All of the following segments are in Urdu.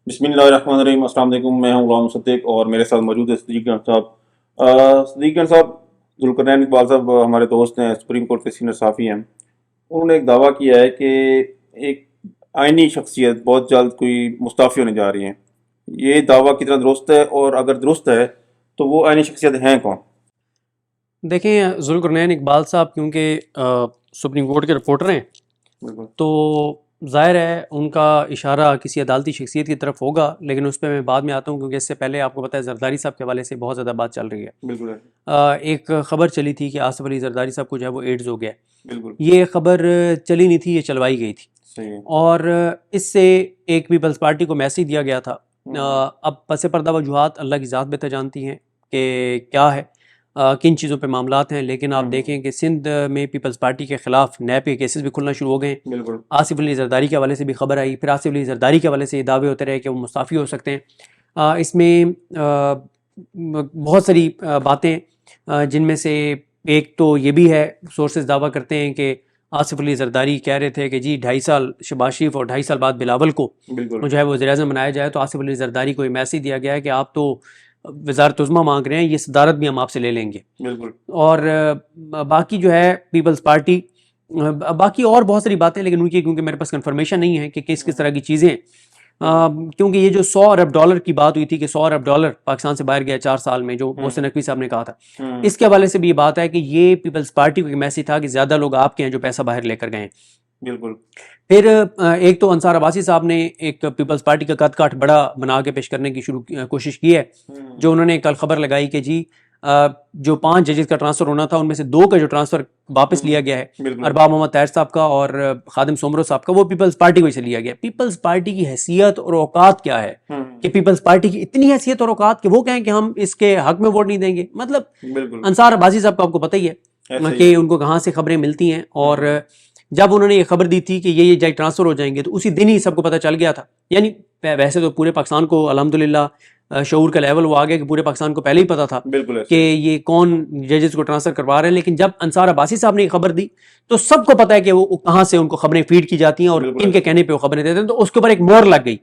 بسم اللہ الرحمن الرحیم. السلام علیکم. میں ہوں غلام مصدق اور میرے ساتھ موجود ہے صدیق گنڈ صاحب. صدیق گنڈ صاحب، ذوالقرنین اقبال صاحب ہمارے دوست ہیں، سپریم کورٹ کے سینئر صحافی ہیں. انہوں نے ایک دعویٰ کیا ہے کہ ایک آئینی شخصیت بہت جلد کوئی مستعفی ہونے جا رہی ہیں. یہ دعویٰ کتنا درست ہے، اور اگر درست ہے تو وہ آئینی شخصیت ہیں کون؟ دیکھیں، ذوالقرنین اقبال صاحب کیونکہ سپریم کورٹ کے رپورٹر ہیں بالکل. تو ظاہر ہے ان کا اشارہ کسی عدالتی شخصیت کی طرف ہوگا، لیکن اس پہ میں بعد میں آتا ہوں کیونکہ اس سے پہلے آپ کو پتہ ہے زرداری صاحب کے حوالے سے بہت زیادہ بات چل رہی ہے. بالکل. ایک خبر چلی تھی کہ آصف علی زرداری صاحب کو جو ہے وہ ایڈز ہو گیا. بالکل یہ خبر چلی نہیں تھی، یہ چلوائی گئی تھی، صحیح ہے. اور اس سے ایک پیپلز پارٹی کو میسیج دیا گیا تھا. اب پس پردہ وجوہات اللہ کی ذات بہتر جانتی ہیں کہ کیا ہے، کن چیزوں پہ معاملات ہیں، لیکن آپ دیکھیں کہ سندھ میں پیپلز پارٹی کے خلاف نیب کے کیسز بھی کھلنا شروع ہو گئے ہیں. بالکل. آصف علی زرداری کے حوالے سے بھی خبر آئی، پھر آصف علی زرداری کے حوالے سے یہ دعوے ہوتے رہے کہ وہ مستعفی ہو سکتے ہیں. اس میں بہت ساری باتیں، جن میں سے ایک تو یہ بھی ہے، سورسز دعویٰ کرتے ہیں کہ آصف علی زرداری کہہ رہے تھے کہ جی 2.5 سال شہباز شریف اور 2.5 سال بعد بلاول کو بالکل. جو ہے وہ وزیر اعظم بنایا جائے. تو آصف علی زرداری کو یہ میسیج دیا گیا ہے کہ آپ تو وزارت عظمیٰ مانگ رہے ہیں، یہ صدارت بھی ہم آپ سے لے لیں گے. بالکل. اور باقی جو ہے پیپلز پارٹی، باقی اور بہت ساری باتیں، لیکن ان کی کیونکہ میرے پاس کنفرمیشن نہیں ہے کہ کس طرح کی چیزیں، کیونکہ یہ جو $100 ارب کی بات ہوئی تھی کہ $100 ارب پاکستان سے باہر گیا 4 سال میں، جو محسن نقوی صاحب نے کہا تھا، اس کے حوالے سے بھی یہ بات ہے کہ یہ پیپلز پارٹی کو ایک میسیج تھا کہ زیادہ لوگ آپ کے ہیں جو پیسہ باہر لے کر گئے ہیں. بالکل. پھر ایک تو انصار عباسی صاحب نے ایک پیپلز پارٹی کا قد کاٹ بڑا بنا کے پیش کرنے کی کوشش کی ہے، جو انہوں نے کل خبر لگائی کہ جی جو 5 ججز کا ٹرانسفر ہونا تھا ان میں سے 2 کا جو ٹرانسفر واپس لیا گیا ہے، ارباب محمد طاہر صاحب کا اور خادم سومرو صاحب کا، وہ پیپلز پارٹی کو ہی سے لیا گیا. پیپلز پارٹی کی حیثیت اور اوقات کیا ہے کہ پیپلز پارٹی کی اتنی حیثیت اور اوقات کہ وہ کہیں کہ ہم اس کے حق میں ووٹ نہیں دیں گے. مطلب انصار عباسی صاحب کو آپ کو پتہ ہی ہے کہ ان کو کہاں سے خبریں ملتی ہیں، اور جب انہوں نے یہ خبر دی تھی کہ یہ جج ٹرانسفر ہو جائیں گے تو اسی دن ہی سب کو پتہ چل گیا تھا. یعنی ویسے تو پورے پاکستان کو الحمدللہ شعور کا لیول وہ آ گیا کہ پورے پاکستان کو پہلے ہی پتہ تھا کہ یہ کون ججز کو ٹرانسفر کروا رہے ہیں، لیکن جب انصار عباسی صاحب نے یہ خبر دی تو سب کو پتہ ہے کہ وہ کہاں سے ان کو خبریں فیڈ کی جاتی ہیں اور ان کے کہنے پہ وہ خبریں دیتے ہیں. تو اس کے اوپر ایک مہر لگ گئی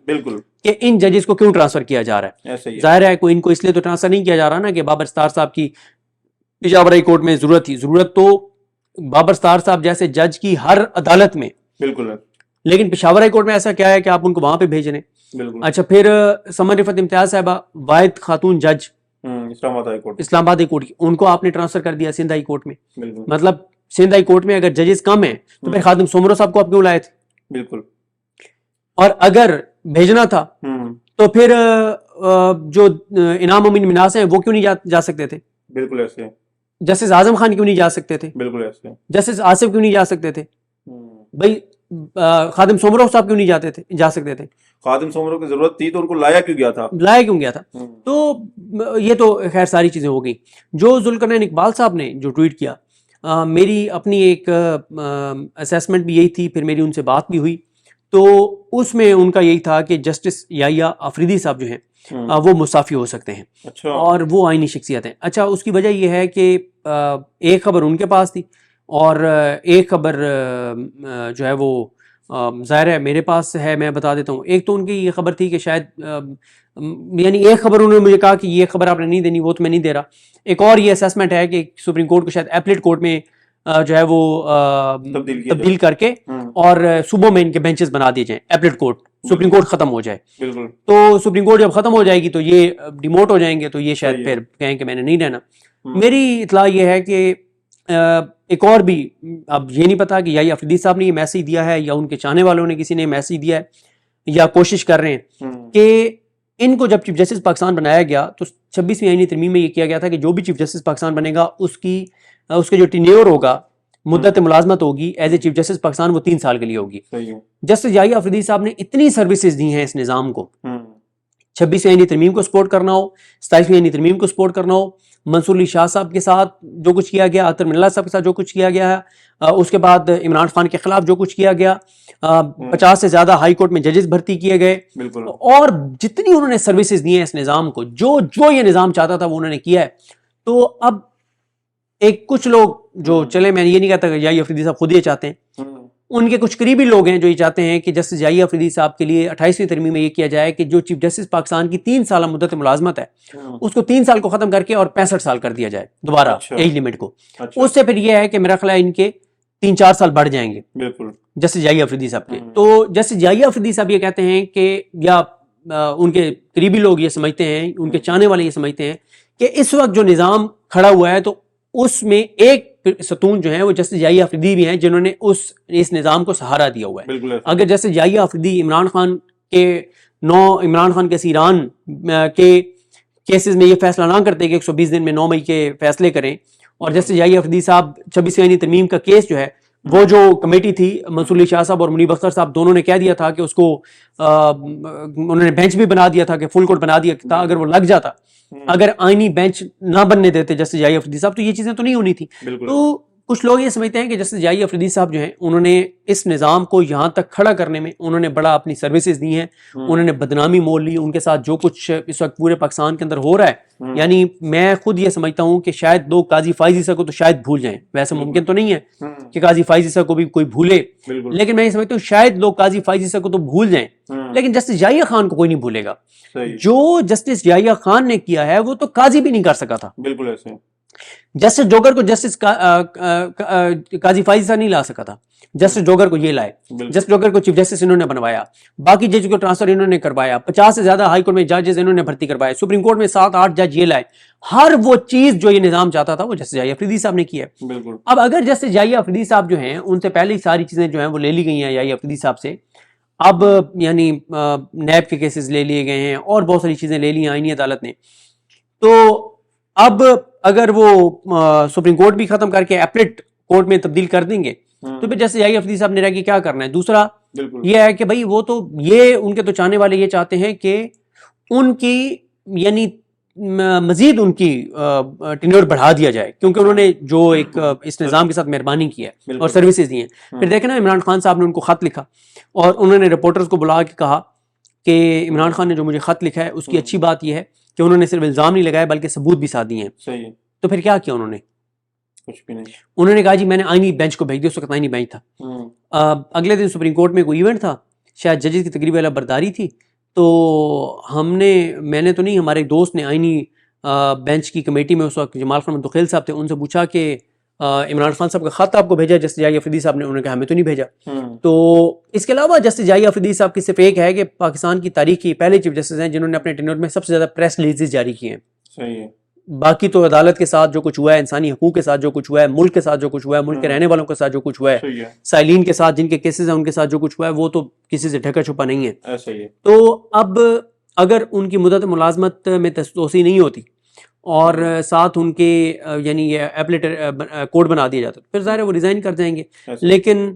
کہ ان ججز کو کیوں ٹرانسفر کیا جا رہا ہے. ظاہر ہے کوئی ان کو اس لیے تو ٹرانسفر نہیں کیا جا رہا نا کہ بابر ستار صاحب کی پشاور ہائی کورٹ میں ضرورت تھی. ضرورت تو بابر ستار صاحب جیسے جج کی ہر عدالت میں، بالکل، لیکن پشاور ہائی کورٹ میں ایسا کیا ہے کہ آپ ان کو وہاں پہ بھیج رہے ہیں. اچھا، پھر سمر رفت امتیاز صاحبہ واحد خاتون جج اسلام آباد ہائی کورٹ کی، ان کو آپ نے ٹرانسفر کر دیا سندھ ہائی کورٹ میں. مطلب سندھ ہائی کورٹ میں اگر ججز کم ہیں تو پھر خادم سومرو صاحب کو آپ کیوں لائے تھے؟ بالکل. اور اگر بھیجنا تھا تو پھر جو انعام امین مناس ہیں وہ کیوں نہیں جا سکتے تھے؟ بالکل ایسے. جسٹس اعظم خان کیوں نہیں جا سکتے تھے؟ بالکل ایسے. جسٹس آصف کیوں نہیں جا سکتے تھے؟ بھائی خادم سومرو صاحب کیوں نہیں جا سکتے تھے؟ خادم سومرو کی ضرورت تھی تو ان کو لایا کیوں گیا تھا؟ تو یہ تو خیر ساری چیزیں ہو گئی. جو ذوالقرنین اقبال صاحب نے جو ٹویٹ کیا، میری اپنی ایک اسیسمنٹ بھی یہی تھی، پھر میری ان سے بات بھی ہوئی تو اس میں ان کا یہی تھا کہ جسٹس یحییٰ آفریدی صاحب جو ہیں وہ مستعفی ہو سکتے ہیں اور وہ آئینی شخصیت ہیں. اچھا، اس کی وجہ یہ ہے کہ ایک خبر ان کے پاس تھی اور ایک خبر جو ہے وہ ظاہر ہے میرے پاس ہے، میں بتا دیتا ہوں. ایک تو ان کی یہ خبر تھی کہ شاید یعنی ایک خبر انہوں نے مجھے کہا کہ یہ خبر آپ نے نہیں دینی، وہ تو میں نہیں دے رہا. ایک اور یہ اسیسمنٹ ہے کہ سپریم کورٹ کو شاید ایپلیٹ کورٹ میں جو ہے وہ تبدیل کر کے اور صوبوں میں ان کے بینچز بنا دیے جائیں. ایپلیٹ کورٹ، سپریم کورٹ ختم ہو جائے تو سپریم کورٹ جب ختم ہو جائے گی تو یہ ڈیموٹ ہو جائیں گے، تو یہ شاید پھر کہیں کہ میں نے نہیں رہنا. میری اطلاع یہ ہے کہ ایک اور بھی، اب یہ نہیں پتا کہ یحییٰ آفریدی صاحب نے یہ میسیج دیا ہے یا ان کے چاہنے والوں نے کسی نے میسیج دیا ہے یا کوشش کر رہے ہیں کہ ان کو جب چیف جسٹس پاکستان بنایا گیا تو 26ویں آئینی ترمیم میں یہ کیا گیا تھا کہ جو بھی چیف جسٹس پاکستان بنے گا اس کے جو ٹینیور ہوگا، مدت ملازمت ہوگی as a chief justice Pakistan, وہ 3 سال کے لیے ہوگی. جسٹس یحییٰ آفریدی صاحب نے اتنی سروسز دی ہیں اس نظام کو، 26ویں آئینی ترمیم کو سپورٹ کرنا ہو، 27ویں آئینی ترمیم کو سپورٹ کرنا ہو، منصور علی شاہ صاحب کے ساتھ جو کچھ کیا گیا، عطر منلہ صاحب کے ساتھ جو کچھ کیا گیا ہے، اس کے بعد عمران خان کے خلاف جو کچھ کیا گیا، 50 سے زیادہ ہائی کورٹ میں ججز بھرتی کیے گئے، اور جتنی انہوں نے سروسز دی ہیں اس نظام کو، جو یہ نظام چاہتا تھا وہ انہوں نے کیا ہے. تو اب ایک کچھ لوگ جو چلے، میں یہ نہیں کہتا کہ یحییٰ آفریدی صاحب خود یہ چاہتے ہیں، ان کے کچھ قریبی لوگ ہیں جو یہ چاہتے ہیں کہ جسٹس یحییٰ افریدی صاحب کے لیے 28ویں ترمیم میں یہ کیا جائے کہ جو چیف جسٹس پاکستان کی 3 سالہ مدت ملازمت ہے اس کو 3 سال کو ختم کر کے اور 65 سال کر دیا جائے دوبارہ ایج لمٹ کو. اس سے پھر یہ ہے کہ میرا خیال ہے ان کے 3-4 سال بڑھ جائیں گے بالکل جسٹس یحییٰ افریدی صاحب کے. تو جسٹس یحییٰ افریدی صاحب یہ کہتے ہیں کہ یا ان کے قریبی لوگ یہ سمجھتے ہیں, ان کے چاہنے والے یہ سمجھتے ہیں کہ اس وقت جو نظام کھڑا ہوا ہے تو اس میں ایک ستون جو ہے وہ جسٹس یحییٰ افریدی بھی ہیں جنہوں نے اس نظام کو سہارا دیا ہوا ہے. اگر جسٹس یحییٰ افریدی عمران خان کے اسیران کے کیسز میں یہ فیصلہ نہ کرتے کہ 120 دن میں 9 مئی کے فیصلے کریں, اور جسٹس یحییٰ افریدی صاحب 26ویں ترمیم کا کیس جو ہے وہ جو کمیٹی تھی منصور علی شاہ صاحب اور منیب اختر صاحب دونوں نے کہہ دیا تھا کہ اس کو انہوں نے بینچ بھی بنا دیا تھا کہ فل کورٹ بنا دیا تھا, اگر وہ لگ جاتا, اگر آئینی بینچ نہ بننے دیتے جسٹس یحییٰ افریدی صاحب تو یہ چیزیں تو نہیں ہونی تھی. تو کچھ لوگ یہ سمجھتے ہیں کہ جسٹس یحییٰ افریدی صاحب جو ہیں انہوں نے اس نظام کو یہاں تک کھڑا کرنے میں انہوں نے بڑا اپنی سروسز دی ہیں, انہوں نے بدنامی مول لی. ان کے ساتھ جو کچھ اس وقت پورے پاکستان کے اندر ہو رہا ہے, یعنی میں خود یہ سمجھتا ہوں کہ شاید لوگ قاضی فائز عیسیٰ کو تو شاید بھول جائیں, ویسے ممکن تو نہیں ہے کہ قاضی فائز عیسیٰ کو بھی کوئی بھولے, لیکن میں یہ سمجھتا ہوں شاید لوگ قاضی فائز عیسیٰ کو تو بھول جائیں لیکن جسٹس یحییٰ خان کو کوئی نہیں بھولے گا. جو جسٹس یحییٰ خان نے کیا ہے وہ تو قاضی بھی نہیں کر سکا تھا. بالکل ایسے جسٹس جوگر کو جسٹس قاضی فائز عیسیٰ نہیں لا سکا تھا, جسٹس جوگر کو یہ لائے. جسٹس جوگر کو چیف جسٹس انہوں نے بنوایا, باقی جج کو ٹرانسفر انہوں نے کروایا, 50 سے زیادہ ہائی کورٹ میں ججز انہوں نے بھرتی کروائے, سپریم کورٹ میں 7-8 جج یہ لائے. ہر وہ چیز جو یہ نظام چاہتا تھا وہ جسٹس یحییٰ افریدی صاحب نے کی ہے. اب اگر جسٹس یحییٰ افریدی صاحب جو ہیں ان سے پہلے ہی ساری چیزیں جو ہیں وہ لے لی گئی ہیں یحییٰ افریدی صاحب سے, اب یعنی نیب کے کیسز لے لیے گئے ہیں اور بہت ساری چیزیں لے لی ہیں آئینی عدالت نے, تو اب اگر وہ سپریم کورٹ بھی ختم کر کے ایپلیٹ کورٹ میں تبدیل کر دیں گے تو پھر جیسے یحییٰ افریدی صاحب نے رہ کے کیا کرنا ہے. دوسرا یہ ہے کہ بھائی وہ تو یہ ان کے تو چاہنے والے یہ چاہتے ہیں کہ ان کی یعنی مزید ان کی ٹینیور بڑھا دیا جائے, کیونکہ انہوں نے جو ایک اس نظام کے ساتھ مہربانی کی ہے اور سروسز دی ہیں. پھر دیکھیں نا عمران خان صاحب نے ان کو خط لکھا اور انہوں نے رپورٹرز کو بلا کے کہا کہ عمران خان نے جو مجھے خط لکھا ہے اس کی اچھی بات یہ ہے کہ انہوں نے صرف الزام نہیں لگائے بلکہ ثبوت بھی ساتھ دیے ہیں. تو پھر کیا کیا انہوں نے؟ کچھ بھی نہیں. انہوں نے کہا جی میں نے آئینی بینچ کو بھیج دیا, اس وقت آئینی بینچ تھا. اگلے دن سپریم کورٹ میں کوئی ایونٹ تھا, شاید ججز کی تقریبا والا برداری تھی, تو میں نے تو نہیں, ہمارے ایک دوست نے آئینی بینچ کی کمیٹی میں اس وقت جمال خان مدخیل صاحب تھے, ان سے پوچھا کہ عمران خان صاحب کا خط آپ کو بھیجا جسٹس یحییٰ افریدی صاحب نے؟ انہوں نے کہا ہمیں تو نہیں بھیجا. تو اس کے علاوہ جسٹس یحییٰ افریدی صاحب کی صرف ایک ہے کہ پاکستان کی تاریخ کی پہلے چیف جسٹس ہیں جنہوں نے اپنے ٹینیور میں سب سے زیادہ پریس ریلیزز جاری کی ہیں. صحیح ہے. باقی تو عدالت کے ساتھ جو کچھ ہوا ہے, انسانی حقوق کے ساتھ جو کچھ ہوا ہے, ملک کے ساتھ جو کچھ ہوا ہے, ملک کے رہنے والوں کے ساتھ جو کچھ ہوا ہے, سائلین کے ساتھ جن کے کیسز ہیں ان کے ساتھ جو کچھ ہوا ہے, وہ تو کسی سے ڈھکا چھپا نہیں ہے. تو اب اگر ان کی مدت ملازمت میں توسیع نہیں ہوتی اور ساتھ ان کے یعنی یہ ایپلیٹ کوڈ بنا دیا جاتا, پھر ظاہر ہے وہ ریزائن کر جائیں گے. لیکن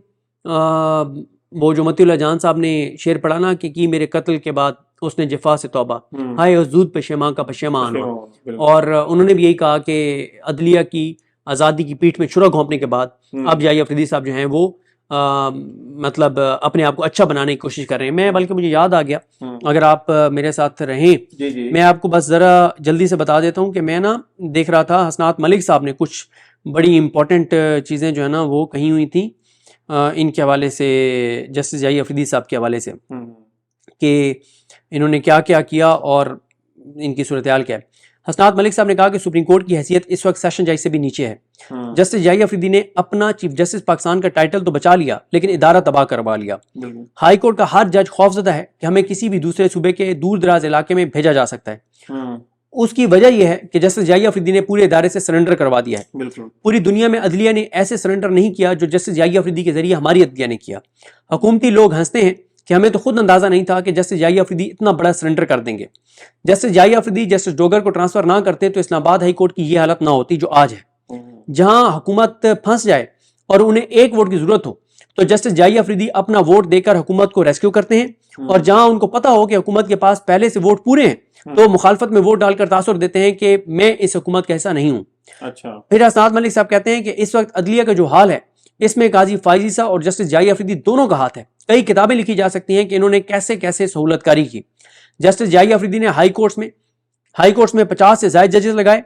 وہ جو متی اللہ جان صاحب نے شعر پڑھا نا کہ کی میرے قتل کے بعد اس نے جفا سے توبہ, ہائے حدود پشیماں کا پشیمان ہوا. اور انہوں نے بھی یہی کہا کہ عدلیہ کی آزادی کی پیٹھ میں چھرا گھونپنے کے بعد اب یحییٰ افریدی صاحب جو ہیں وہ مطلب اپنے آپ کو اچھا بنانے کی کوشش کر رہے ہیں. میں بلکہ مجھے یاد آ گیا, اگر آپ میرے ساتھ رہیں میں آپ کو بس ذرا جلدی سے بتا دیتا ہوں کہ میں نا دیکھ رہا تھا حسنات ملک صاحب نے کچھ بڑی امپورٹنٹ چیزیں جو ہے نا وہ کہی ہوئی تھیں ان کے حوالے سے, جسٹس یحییٰ افریدی صاحب کے حوالے سے کہ انہوں نے کیا کیا کیا اور ان کی صورتحال کیا ہے. حسنات ملک صاحب نے کہا کہ سپریم کورٹ کی حیثیت اس وقت سیشن جج سے بھی نیچے ہے. جسٹس یحییٰ افریدی نے اپنا چیف جسٹس پاکستان کا ٹائٹل تو بچا لیا لیکن ادارہ تباہ کروا لیا. ہائی کورٹ کا ہر جج خوفزدہ ہے کہ ہمیں کسی بھی دوسرے صوبے کے دور دراز علاقے میں بھیجا جا سکتا ہے. اس کی وجہ یہ ہے کہ جسٹس یحییٰ افریدی نے پورے ادارے سے سرنڈر کروا دیا ہے. پوری دنیا میں عدلیہ نے ایسے سرنڈر نہیں کیا جو جسٹس یحییٰ افریدی کے ذریعے ہماری عدلیہ نے کیا. حکومتی لوگ ہنستے ہیں کہ ہمیں تو خود اندازہ نہیں تھا کہ جسٹس یحییٰ افریدی اتنا بڑا سرنڈر کر دیں گے. جسٹس یحییٰ افریدی جسٹس ڈوگر کو ٹرانسفر نہ کرتے تو اسلام آباد ہائی کورٹ کی یہ حالت نہ ہوتی جو آج ہے, جہاں حکومت پھنس جائے اور انہیں ایک ووٹ کی ضرورت ہو تو جسٹس یحییٰ افریدی اپنا ووٹ دے کر حکومت کو ریسکیو کرتے ہیں, اور جہاں ان کو پتا ہو کہ حکومت کے پاس پہلے سے ووٹ پورے ہیں تو مخالفت میں ووٹ ڈال کر تاثر دیتے ہیں کہ میں اس حکومت کا حصہ نہیں ہوں. پھر حسنات ملک صاحب کہتے ہیں کہ اس وقت عدلیہ کا جو حال ہے اس میں قاضی فائز عیسیٰ اور جسٹس یحییٰ افریدی دونوں کا ہاتھ ہے. کئی کتابیں لکھی جا سکتی ہیں کہ انہوں نے کیسے کیسے سہولت کاری کی. جسٹس یحییٰ افریدی نے ہائی کورٹس میں 50 سے زائد ججز لگائے,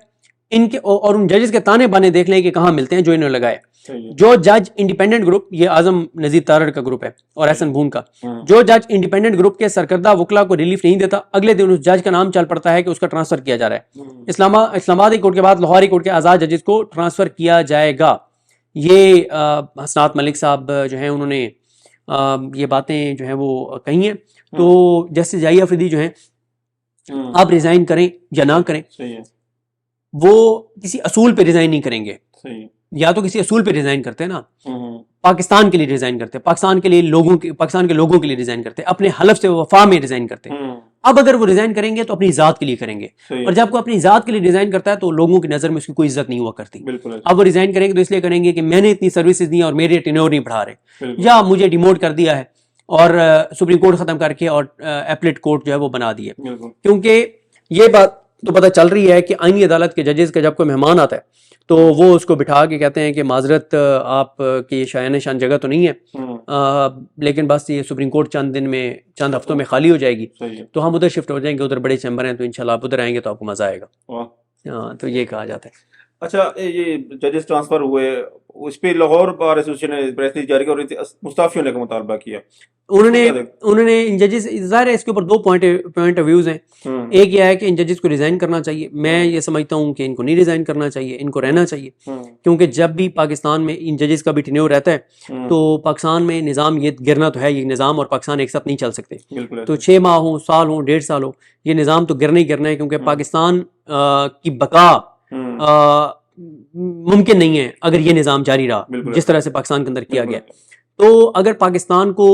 ان کے اور ان ججز کے تانے بانے دیکھ لیں کہ کہاں ملتے ہیں جو انہوں نے لگائے. جو جج انڈیپینڈنٹ گروپ, یہ اعظم نذیر تارڑ کا گروپ ہے اور احسن بھون کا, جو جج انڈیپینڈنٹ گروپ کے سرکردہ وکلا کو ریلیف نہیں دیتا, اگلے دن اس جج کا نام چل پڑتا ہے کہ اس کا ٹرانسفر کیا جا رہا ہے. اسلام آباد ہائی کورٹ کے بعد لاہور ہائی کورٹ کے آزاد ججز کو ٹرانسفر کیا جائے گا. یہ حسنات ملک صاحب جو ہیں انہوں نے یہ باتیں جو ہیں وہ کہی ہیں. تو جسٹس جائی افریدی جو ہیں آپ ریزائن کریں یا نہ کریں, وہ کسی اصول پہ ریزائن نہیں کریں گے. یا تو کسی اصول پہ ریزائن کرتے ہیں نا, پاکستان کے لیے ریزائن کرتے ہیں, پاکستان کے لوگوں کے لیے ریزائن کرتے ہیں, اپنے حلف سے وفا میں ریزائن کرتے ہیں. اب اگر وہ ریزائن کریں گے تو اپنی ذات کے لیے کریں گے, اور جب کوئی اپنی ذات کے لیے ریزائن کرتا ہے تو لوگوں کی نظر میں اس کی کوئی عزت نہیں ہوا کرتی. اب وہ ریزائن کریں گے تو اس لیے کریں گے کہ میں نے اتنی سروسز دی اور میرے ٹینور نہیں بڑھا رہے, یا مجھے ڈیموٹ کر دیا ہے اور سپریم کورٹ ختم کر کے اور ایپلیٹ کورٹ جو ہے وہ بنا دی ہے. کیونکہ یہ بات تو پتہ چل رہی ہے کہ آئینی عدالت کے ججز کا جب کوئی مہمان آتا ہے تو وہ اس کو بٹھا کے کہتے ہیں کہ معذرت آپ کی شایان شان جگہ تو نہیں ہے, لیکن بس یہ سپریم کورٹ چند ہفتوں میں خالی ہو جائے گی, تو ہم ادھر شفٹ ہو جائیں گے, ادھر بڑے چیمبر ہیں, تو انشاءاللہ آپ ادھر آئیں گے تو آپ کو مزہ آئے گا. تو یہ کہا جاتا ہے. اچھا, یہ ججز ٹرانسفر ہوئے, اس پہ لاہور بار ایسوسیشن نے پریس ریلیز جاری کر مستعفی ہونے کا مطالبہ کیا. انہوں نے ان ججز, ظاہر ہے اس کے اوپر دو پوائنٹ آف ویوز ہیں. ایک یہ ہے کہ ان ججز کو ریزائن کرنا چاہیے. میں یہ سمجھتا ہوں کہ ان کو نہیں ریزائن کرنا چاہیے, ان کو رہنا چاہیے, کیونکہ جب بھی پاکستان میں ان ججز کا بھی ٹینیور رہتا ہے تو پاکستان میں نظام یہ گرنا تو ہے, یہ نظام اور پاکستان ایک ساتھ نہیں چل سکتے. تو 6 ماہ ہوں, سال ہوں, 1.5 سال ہو, یہ نظام تو گرنا ہی گرنا ہے, کیونکہ پاکستان کی بقا ممکن نہیں ہے اگر یہ نظام جاری رہا جس طرح سے پاکستان کے اندر کیا گیا. تو اگر پاکستان کو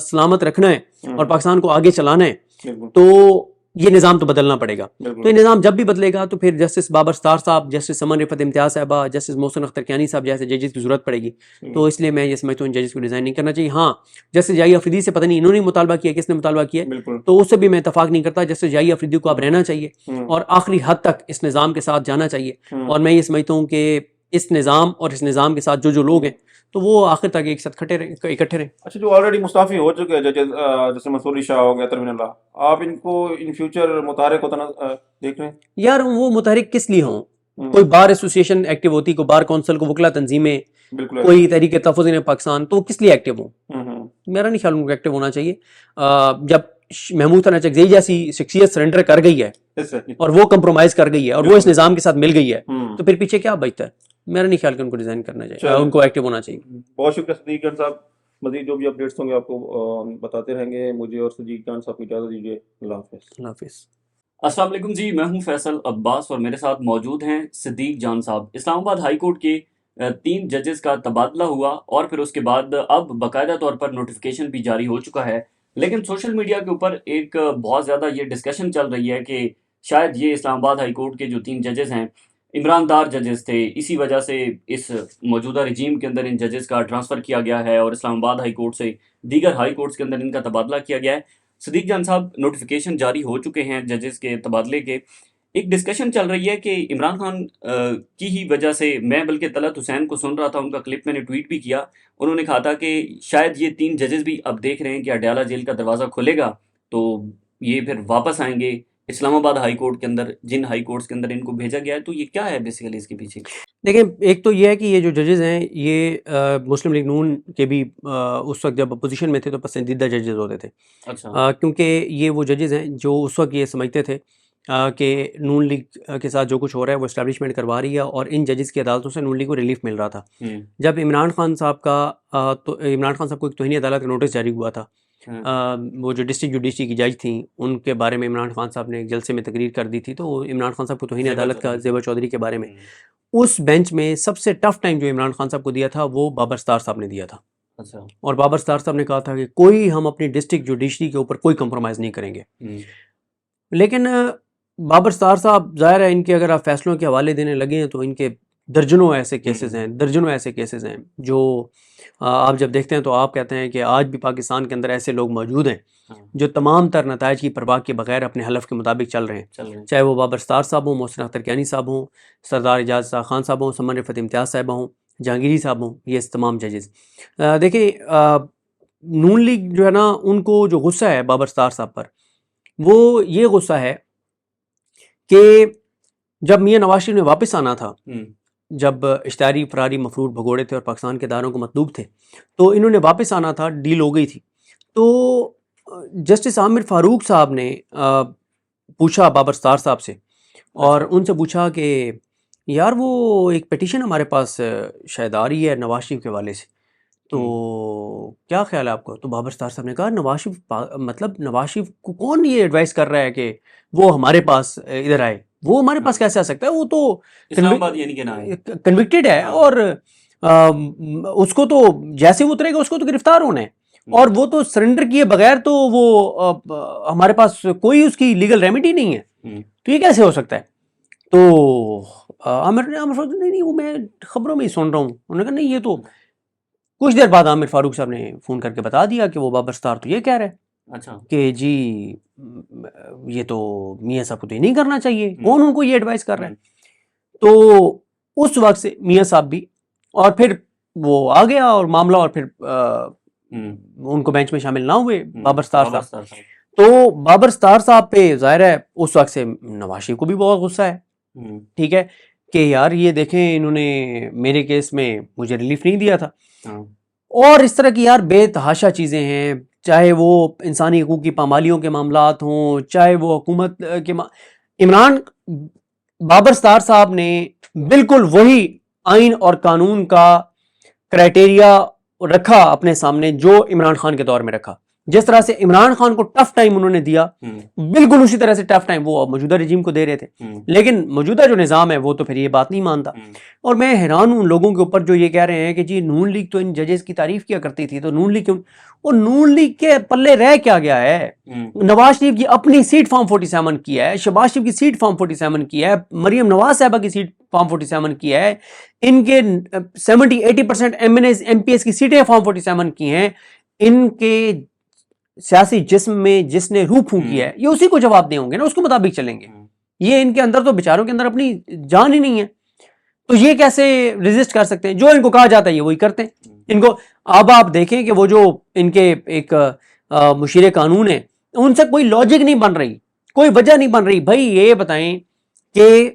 سلامت رکھنا ہے اور پاکستان کو آگے چلانا ہے تو یہ نظام تو بدلنا پڑے گا. تو یہ نظام جب بھی بدلے گا تو پھر جسٹس بابر ستار صاحب, جسٹس سمن رفت امتیاز صاحبہ, جسٹس محسن اختر کیانی صاحب جیسے ججز کی ضرورت پڑے گی. تو اس لیے میں یہ سمجھتا ہوں ان ججز کو ریزائن نہیں کرنا چاہیے. ہاں, جسٹس جائی افریدی سے پتہ نہیں انہوں نے مطالبہ کیا, کس نے مطالبہ کیا, تو اس سے بھی میں اتفاق نہیں کرتا. جسٹس جائی افریدی کو اب رہنا چاہیے اور آخری حد تک اس نظام کے ساتھ جانا چاہیے. اور میں یہ سمجھتا ہوں کہ اس نظام اور اس نظام کے ساتھ جو لوگ ہیں تو وہ آخر تک ایک ساتھ اکٹھے رہیں. اچھا, جو آلریڈی مستعفی ہو چکے ہیں ججز, جیسے منصور علی شاہ ہو گیا, ترمین اللہ, آپ ان کو ان فیوچر متحرک ہوتا دیکھ رہے ہیں؟ یار وہ متحرک کس لیے ہوں؟ کوئی بار ایسوسیشن ایکٹیو ہوتی, کوئی بار کونسل, کو وکلا تنظیمیں, کوئی تحریک تحفظ پاکستان, تو کس لیے ایکٹیو ہوں؟ میرا نہیں خیال ان کو ایکٹیو ہونا چاہیے. جب محمود خان چکزئی جیسی شخصیت سرنڈر کر گئی ہے اور وہ کمپرومائز کر گئی ہے اور وہ اس نظام کے ساتھ مل گئی ہے, تو پھر پیچھے کیا بچتا ہے؟ میرا نہیں خیال کہ ان کو ریزائن کرنا چاہیے, ان کو ایکٹیو ہونا چاہیے. بہت شکریہ صدیق جان صاحب. مزید جو بھی اپڈیٹس ہوں گے آپ کو بتاتے رہیں گے. مجھے اور صدیق جان صاحب کو اجازت دیجیے. اللہ حافظ. اللہ حافظ. السلام علیکم جی, میں ہوں فیصل عباس اور میرے ساتھ موجود ہیں صدیق جان صاحب. اسلام آباد ہائی کورٹ کے 3 ججز کا تبادلہ ہوا اور پھر اس کے بعد اب باقاعدہ طور پر نوٹیفیکیشن بھی جاری ہو چکا ہے. لیکن سوشل میڈیا کے اوپر ایک بہت زیادہ یہ ڈسکشن چل رہی ہے کہ شاید یہ اسلام آباد ہائی کورٹ کے جو 3 ججز ہیں عمران دار ججز تھے, اسی وجہ سے اس موجودہ رجیم کے اندر ان ججز کا ٹرانسفر کیا گیا ہے اور اسلام آباد ہائی کورٹ سے دیگر ہائی کورٹس کے اندر ان کا تبادلہ کیا گیا ہے. صدیق جان صاحب, نوٹیفیکیشن جاری ہو چکے ہیں ججز کے تبادلے کے. ایک ڈسکشن چل رہی ہے کہ عمران خان کی ہی وجہ سے, میں بلکہ طلعت حسین کو سن رہا تھا, ان کا کلپ میں نے ٹویٹ بھی کیا, انہوں نے کہا تھا کہ شاید یہ 3 ججز بھی اب دیکھ رہے ہیں کہ اڈیالہ جیل کا دروازہ کھلے گا تو یہ پھر واپس آئیں گے اسلام آباد ہائی کورٹ کے اندر, جن ہائی کورٹس کے اندر ان کو بھیجا گیا ہے. تو یہ کیا ہے بیسیکلی اس کے پیچھے؟ دیکھیں, ایک تو یہ ہے کہ یہ جو ججز ہیں یہ مسلم لیگ نون کے بھی اس وقت جب اپوزیشن میں تھے تو پسندیدہ ججز ہوتے تھے. اچھا. کیونکہ یہ وہ ججز ہیں جو اس وقت یہ سمجھتے تھے کہ نون لیگ کے ساتھ جو کچھ ہو رہا ہے وہ اسٹیبلشمنٹ کروا رہی ہے, اور ان ججز کی عدالتوں سے نون لیگ کو ریلیف مل رہا تھا. جب عمران خان صاحب کو ایک توہین عدالت کا نوٹس جاری ہوا تھا, وہ جو ڈسٹرکٹ جوڈیشری کی جج تھیں ان کے بارے میں عمران خان صاحب نے ایک جلسے میں تقریر کر دی تھی, تو عمران خان صاحب کو توہین عدالت کا زیبا چودھری کے بارے میں اس بینچ میں سب سے ٹف ٹائم جو عمران خان صاحب کو دیا تھا وہ بابر ستار صاحب نے دیا تھا. اور بابر ستار صاحب نے کہا تھا کہ کوئی ہم اپنی ڈسٹرکٹ جوڈیشری کے اوپر کوئی کمپرومائز نہیں کریں گے. لیکن بابر ستار صاحب, ظاہر ہے ان کے اگر آپ فیصلوں کے حوالے دینے لگے ہیں تو ان کے درجنوں ایسے کیسز ہیں جو آپ جب دیکھتے ہیں تو آپ کہتے ہیں کہ آج بھی پاکستان کے اندر ایسے لوگ موجود ہیں جو تمام تر نتائج کی پرواہ کے بغیر اپنے حلف کے مطابق چل رہے ہیں, چاہے وہ بابر ستار صاحب ہوں, محسن اختر کیانی صاحب ہوں, سردار اعجاز خان صاحب ہوں, سمن رفت امتیاز صاحبہ ہوں, جہانگیری صاحب ہوں, یہ تمام ججز. دیکھیں, نون لیگ جو ہے نا, ان کو جو غصہ ہے بابر ستار صاحب پر, وہ یہ غصہ ہے کہ جب میاں نواز شریف نے واپس آنا تھا جب اشتہاری فراری مفرور بھگوڑے تھے اور پاکستان کے اداروں کو مطلوب تھے تو انہوں نے واپس آنا تھا, ڈیل ہو گئی تھی. تو جسٹس عامر فاروق صاحب نے پوچھا بابر ستار صاحب سے, اور ان سے پوچھا کہ یار وہ ایک پیٹیشن ہمارے پاس شاید آ رہی ہے نواز شریف کے حوالے سے, تو کیا خیال ہے آپ کو؟ تو بابر ستار صاحب نے کہا نواز شریف مطلب نواز شریف کو کون یہ ایڈوائز کر رہا ہے کہ وہ ہمارے پاس ادھر آئے؟ وہ ہمارے پاس کیسے آ سکتا ہے؟ وہ تو اسلام آباد یعنی کہ نہ ہے, کنوکٹڈ ہے, اور اس کو تو جیسے وہ اترے گا اس کو تو گرفتار ہونا ہے, اور وہ تو سرنڈر کیے بغیر تو وہ ہمارے پاس کوئی اس کی لیگل ریمیڈی نہیں ہے, تو یہ کیسے ہو سکتا ہے؟ تو عامر نہیں وہ میں خبروں میں ہی سن رہا ہوں. انہوں نے کہا نہیں, یہ تو کچھ دیر بعد عامر فاروق صاحب نے فون کر کے بتا دیا کہ وہ بابر ستار تو یہ کہہ رہے ہیں اچھا کہ جی یہ تو میاں صاحب کو تو یہ نہیں کرنا چاہیے, کون ان کو یہ ایڈوائز کر رہا ہے؟ تو اس وقت سے میاں صاحب بھی, اور پھر وہ آ گیا اور معاملہ, اور پھر ان کو بینچ میں شامل نہ ہوئے بابر ستار صاحب. تو بابر ستار صاحب پہ ظاہر ہے اس وقت سے نواز شریف کو بھی بہت غصہ ہے, ٹھیک ہے, کہ یار یہ دیکھیں انہوں نے میرے کیس میں مجھے ریلیف نہیں دیا تھا, اور اس طرح کی یار بے تحاشا چیزیں ہیں, چاہے وہ انسانی حقوق کی پامالیوں کے معاملات ہوں, چاہے وہ حکومت کے عمران بابر ستار صاحب نے بالکل وہی آئین اور قانون کا کرائٹیریا رکھا اپنے سامنے جو عمران خان کے دور میں رکھا. جس طرح سے عمران خان کو ٹف ٹائم انہوں نے دیا, بالکل اسی طرح سے ٹف ٹائم وہ موجودہ رجیم کو دے رہے تھے, لیکن موجودہ جو نظام ہے وہ تو پھر یہ بات نہیں مانتا. اور میں حیران ہوں لوگوں کے اوپر جو یہ کہہ رہے ہیں کہ جی نون لیگ تو ان ججز کی تعریف کیا کرتی تھی, تو نون لیگ کیوں, وہ نون لیگ کے پلے رہ کیا گیا ہے؟ نواز شریف کی اپنی سیٹ فارم 47 کی ہے, شہباز شریف کی سیٹ فارم 47 کی ہے, مریم نواز صاحبہ کی سیٹ فارم 47 کی ہے, ان کے 70-80% ایم پی ایس کی سیٹیں فارم 47 کی ہیں. ان کے سیاسی جسم میں جس نے روح پھونکی ہے یہ اسی کو جواب دے ہوں گے نا, اس کے مطابق چلیں گے. یہ ان کے اندر تو بیچاروں کے اندر اپنی جان ہی نہیں ہے, تو یہ کیسے ریزسٹ کر سکتے ہیں؟ جو ان کو کہا جاتا ہے یہ وہی کرتے ہیں. ان کو اب آپ دیکھیں کہ وہ جو ان کے ایک مشیر قانون ہیں ان سے کوئی لاجک نہیں بن رہی, کوئی وجہ نہیں بن رہی. بھائی یہ بتائیں کہ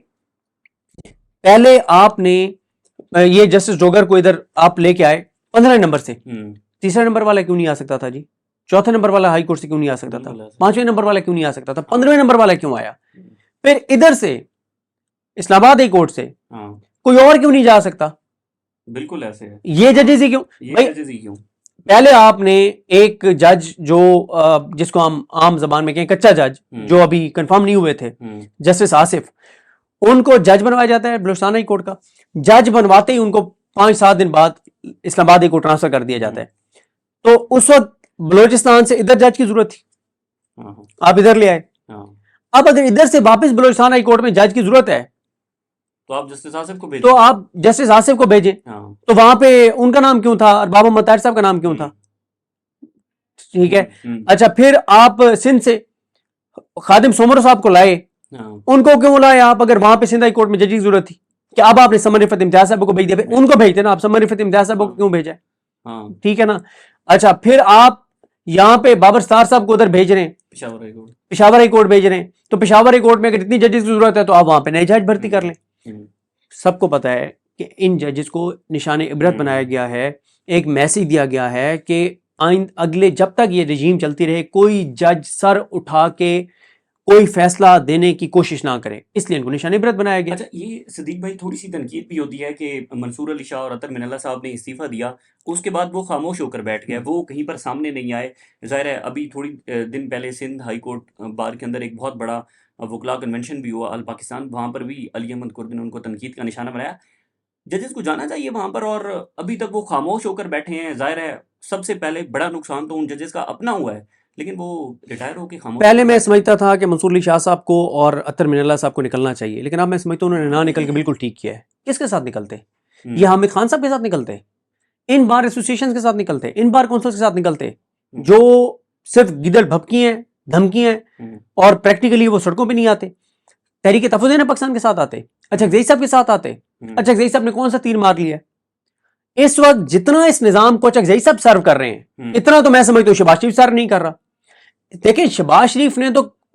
پہلے آپ نے یہ جسٹس ڈوگر کو ادھر آپ لے کے آئے 15 نمبر سے, تیسرا نمبر والا کیوں نہیں آ سکتا تھا جی؟ چوتھے نمبر والا ہائی کورٹ سے کیوں نہیں آ سکتا تھا؟ 5ویں نمبر والا کیوں نہیں آ سکتا تھا؟ 15ویں نمبر والا کیوں آیا؟ پھر ادھر سے اسلام آباد ہائی کورٹ سے کوئی اور کیوں نہیں جا سکتا؟ بالکل ایسے ہے, یہ ججز ہی کیوں؟ پہلے آپ نے ایک جج جو جس کو ہم عام زبان میں کہیں کچا جج, جو ابھی کنفرم نہیں ہوئے تھے, جسٹس آصف, ان کو جج بنوایا جاتا ہے بلوچستان ہائی کورٹ کا. جج بنواتے ہی ان کو 5-7 دن بعد اسلام آباد ہائی کورٹ ٹرانسفر کر دیا جاتا ہے. تو اس وقت بلوچستان سے ادھر جج کی ضرورت تھی, آپ ادھر لے آئے. اب اگر ادھر سے واپس بلوچستان ہائی کورٹ میں جج کی ضرورت ہے تو آپ جسٹس آصف کو بھیجیں, تو آپ جسٹس آصف کو بھیجیں. تو وہاں پہ ان کا نام کیوں تھا اور بابا مطہر صاحب کا نام کیوں تھا؟ ٹھیک ہے. اچھا پھر آپ سندھ سے خادم سومر صاحب کو لائے, ان کو کیوں لائے آپ اگر وہاں پہ سندھ ہائی کورٹ میں جج کی ضرورت تھی؟ کہ اب آپ نے سمر رفعت امتیاز صاحب کو بھیج دیا, ان کو بھیجتے نا, آپ سمر رفعت امتیاز صاحب کو کیوں بھیجا ہے؟ ٹھیک ہے نا. اچھا پھر آپ یہاں پہ بابر ستار صاحب کو ادھر بھیج رہے ہیں, پشاور ہائی کورٹ بھیج رہے ہیں, تو پشاور ہائی کورٹ میں اگر اتنی ججز کی ضرورت ہے تو آپ وہاں پہ نئے جج بھرتی کر لیں. سب کو پتا ہے کہ ان ججز کو نشان عبرت بنایا گیا ہے, ایک میسیج دیا گیا ہے کہ اگلے جب تک یہ رجیم چلتی رہے کوئی جج سر اٹھا کے کوئی فیصلہ دینے کی کوشش نہ کرے, اس لیے ان کو نشان عبرت بنایا گیا. اچھا یہ صدیق بھائی تھوڑی سی تنقید بھی ہوتی ہے کہ منصور علی شاہ اور عطر من اللہ صاحب نے استعفیٰ دیا, اس کے بعد وہ خاموش ہو کر بیٹھ گئے, وہ کہیں پر سامنے نہیں آئے. ظاہر ہے ابھی تھوڑی دن پہلے سندھ ہائی کورٹ بار کے اندر ایک بہت بڑا وکلاء کنونشن بھی ہوا پاکستان, وہاں پر بھی علی احمد قربی نے ان کو تنقید کا نشانہ بنایا. ججز کو جانا چاہیے وہاں پر, اور ابھی تک وہ خاموش ہو کر بیٹھے ہیں. ظاہر ہے سب سے پہلے بڑا نقصان تو ان ججز کا اپنا ہوا ہے, لیکن وہ ریٹائر ہو کے خاموش. پہلے میں سمجھتا تھا کہ منصور علی شاہ صاحب کو اور عطر من اللہ صاحب کو نکلنا چاہیے, لیکن اب میں سمجھتا ہوں انہوں نے نہ نکل کے بالکل ٹھیک کیا ہے. کس کے ساتھ نکلتے؟ یہ حامد خان صاحب کے ساتھ نکلتے, ان بار ایسوسیشن کے ساتھ نکلتے, ان بار کونسل کے ساتھ نکلتے, جو صرف گدڑ بھپکی ہیں, دھمکی ہیں, اور پریکٹیکلی وہ سڑکوں پہ نہیں آتے. تحریک تحفظ پاکستان کے ساتھ آتے, اچھا صاحب کے ساتھ آتے. اچھا صاحب نے کون سا تیر مار لیا؟ اس وقت جتنا اس نظام کو اچھا صاحب سرو کر رہے ہیں اتنا تو میں سمجھتا ہوں شہباز شریف سرو نہیں کر رہا. دیکھیں شہباز شریف نے تو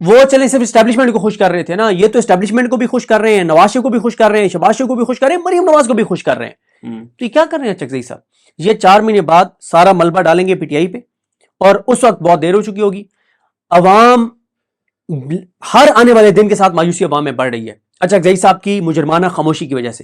وہ چلیں صرف اسٹیبلشمنٹ کو خوش کر رہے تھے نا، یہ تو اسٹیبلشمنٹ کو بھی خوش کر رہے ہیں، نواز شریف کو بھی خوش کر رہے ہیں، شہباز شریف کو بھی خوش کر رہے ہیں، مریم نواز کو بھی خوش کر رہے ہیں. تو یہ کیا کر رہے ہیں چکزئی صاحب؟ یہ 4 مہینے بعد سارا ملبہ ڈالیں گے پی ٹی آئی پہ، اور اس وقت بہت دیر ہو چکی ہوگی. عوام ہر آنے والے دن کے ساتھ مایوسی عوام میں بڑھ رہی ہے چکزئی صاحب کی مجرمانہ خاموشی کی وجہ سے.